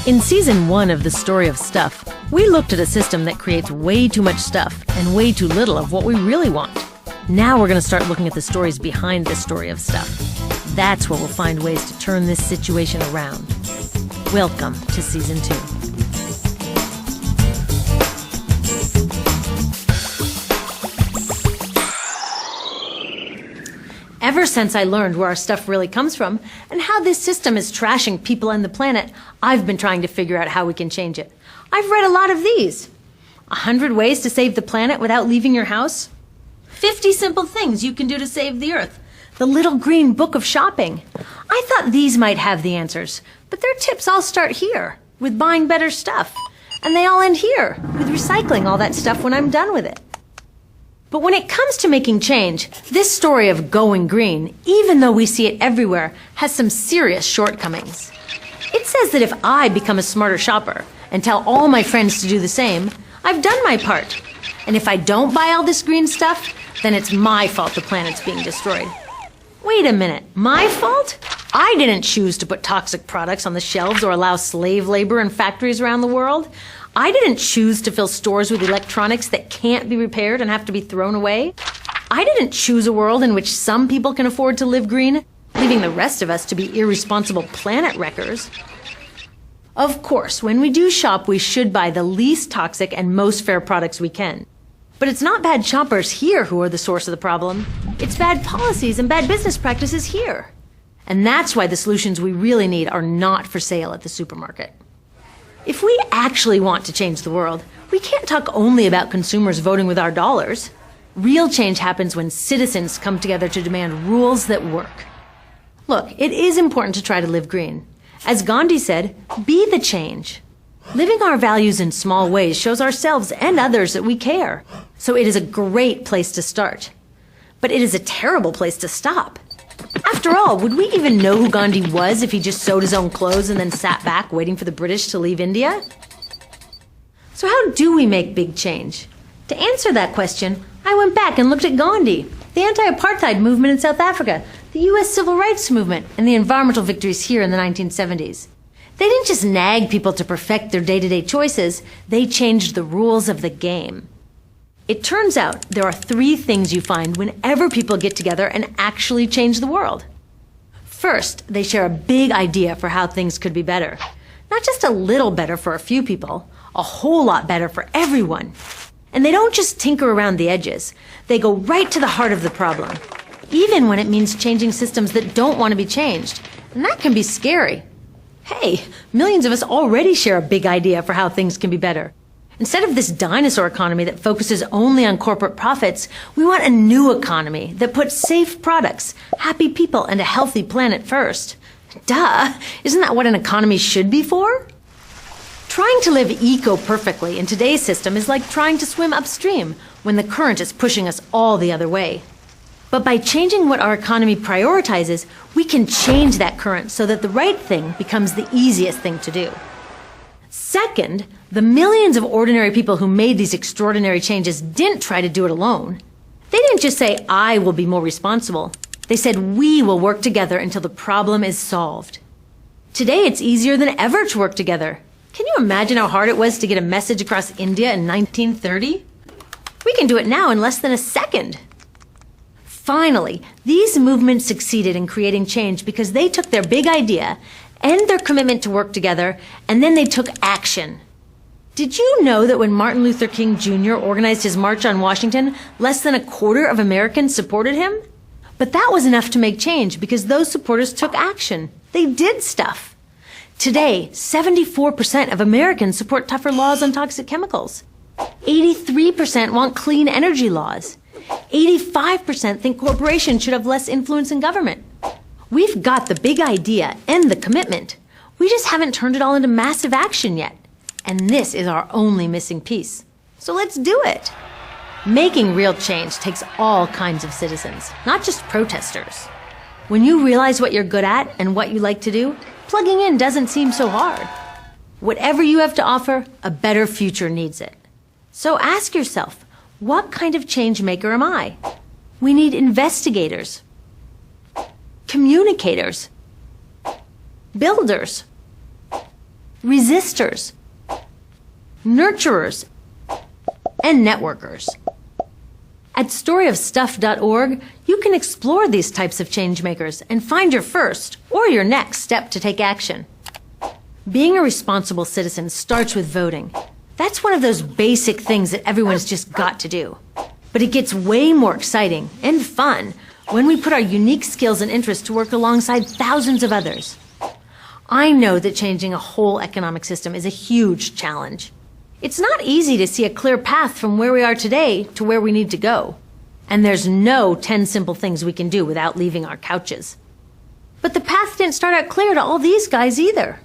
In Season 1 of The Story of Stuff, we looked at a system that creates way too much stuff and way too little of what we really want. Now we're going to start looking at the stories behind the story of stuff. That's where we'll find ways to turn this situation around. Welcome to Season 2. Ever since I learned where our stuff really comes from and how this system is trashing people and the planet, I've been trying to figure out how we can change it. I've read a lot of these. 100 ways to save the planet without leaving your house. 50 simple things you can do to save the Earth. The Little Green Book of Shopping. I thought these might have the answers, but their tips all start here, with buying better stuff. And they all end here, with recycling all that stuff when I'm done with it. But when it comes to making change, this story of going green, even though we see it everywhere, has some serious shortcomings. It says that if I become a smarter shopper and tell all my friends to do the same, I've done my part. And if I don't buy all this green stuff, then it's my fault the planet's being destroyed. Wait a minute, my fault? I didn't choose to put toxic products on the shelves or allow slave labor in factories around the world. I didn't choose to fill stores with electronics that can't be repaired and have to be thrown away. I didn't choose a world in which some people can afford to live green, leaving the rest of us to be irresponsible planet wreckers. Of course, when we do shop, we should buy the least toxic and most fair products we can. But it's not bad shoppers here who are the source of the problem. It's bad policies and bad business practices here. And that's why the solutions we really need are not for sale at the supermarket. If we actually want to change the world, we can't talk only about consumers voting with our dollars. Real change happens when citizens come together to demand rules that work. Look, it is important to try to live green. As Gandhi said, be the change. Living our values in small ways shows ourselves and others that we care. So it is a great place to start. But it is a terrible place to stop. After all, would we even know who Gandhi was if he just sewed his own clothes and then sat back waiting for the British to leave India? So how do we make big change? To answer that question, I went back and looked at Gandhi, the anti-apartheid movement in South Africa, the U.S. civil rights movement, and the environmental victories here in the 1970s. They didn't just nag people to perfect their day-to-day choices, they changed the rules of the game. It turns out there are 3 things you find whenever people get together and actually change the world. First, they share a big idea for how things could be better. Not just a little better for a few people, a whole lot better for everyone. And they don't just tinker around the edges. They go right to the heart of the problem, even when it means changing systems that don't want to be changed. And that can be scary. Hey, millions of us already share a big idea for how things can be better. Instead of this dinosaur economy that focuses only on corporate profits, we want a new economy that puts safe products, happy people, and a healthy planet first. Duh! Isn't that what an economy should be for? Trying to live eco-perfectly in today's system is like trying to swim upstream when the current is pushing us all the other way. But by changing what our economy prioritizes, we can change that current so that the right thing becomes the easiest thing to do. Second, the millions of ordinary people who made these extraordinary changes didn't try to do it alone. They didn't just say, I will be more responsible. They said, we will work together until the problem is solved. Today, it's easier than ever to work together. Can you imagine how hard it was to get a message across India in 1930? We can do it now in less than a second. Finally, these movements succeeded in creating change because they took their big idea and their commitment to work together, and then they took action. Did you know that when Martin Luther King Jr. organized his March on Washington, less than a quarter of Americans supported him? But that was enough to make change because those supporters took action. They did stuff. Today, 74% of Americans support tougher laws on toxic chemicals. 83% want clean energy laws. 85% think corporations should have less influence in government. We've got the big idea and the commitment. We just haven't turned it all into massive action yet. And this is our only missing piece. So let's do it. Making real change takes all kinds of citizens, not just protesters. When you realize what you're good at and what you like to do, plugging in doesn't seem so hard. Whatever you have to offer, a better future needs it. So ask yourself, what kind of change maker am I? We need investigators, communicators, builders, resistors, nurturers, and networkers. At storyofstuff.org, you can explore these types of changemakers and find your first or your next step to take action. Being a responsible citizen starts with voting. That's one of those basic things that everyone's just got to do. But it gets way more exciting and fun when we put our unique skills and interests to work alongside thousands of others. I know that changing a whole economic system is a huge challenge. It's not easy to see a clear path from where we are today to where we need to go. And there's no 10 simple things we can do without leaving our couches. But the path didn't start out clear to all these guys either.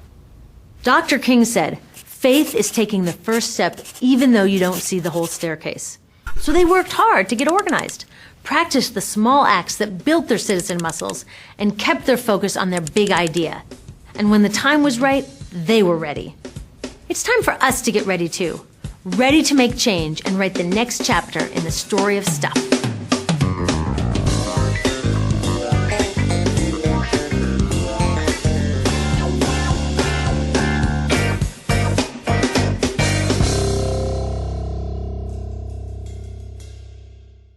Dr. King said, faith is taking the first step even though you don't see the whole staircase. So they worked hard to get organized, practiced the small acts that built their citizen muscles, and kept their focus on their big idea. And when the time was right, they were ready. It's time for us to get ready too. Ready to make change and write the next chapter in the story of stuff.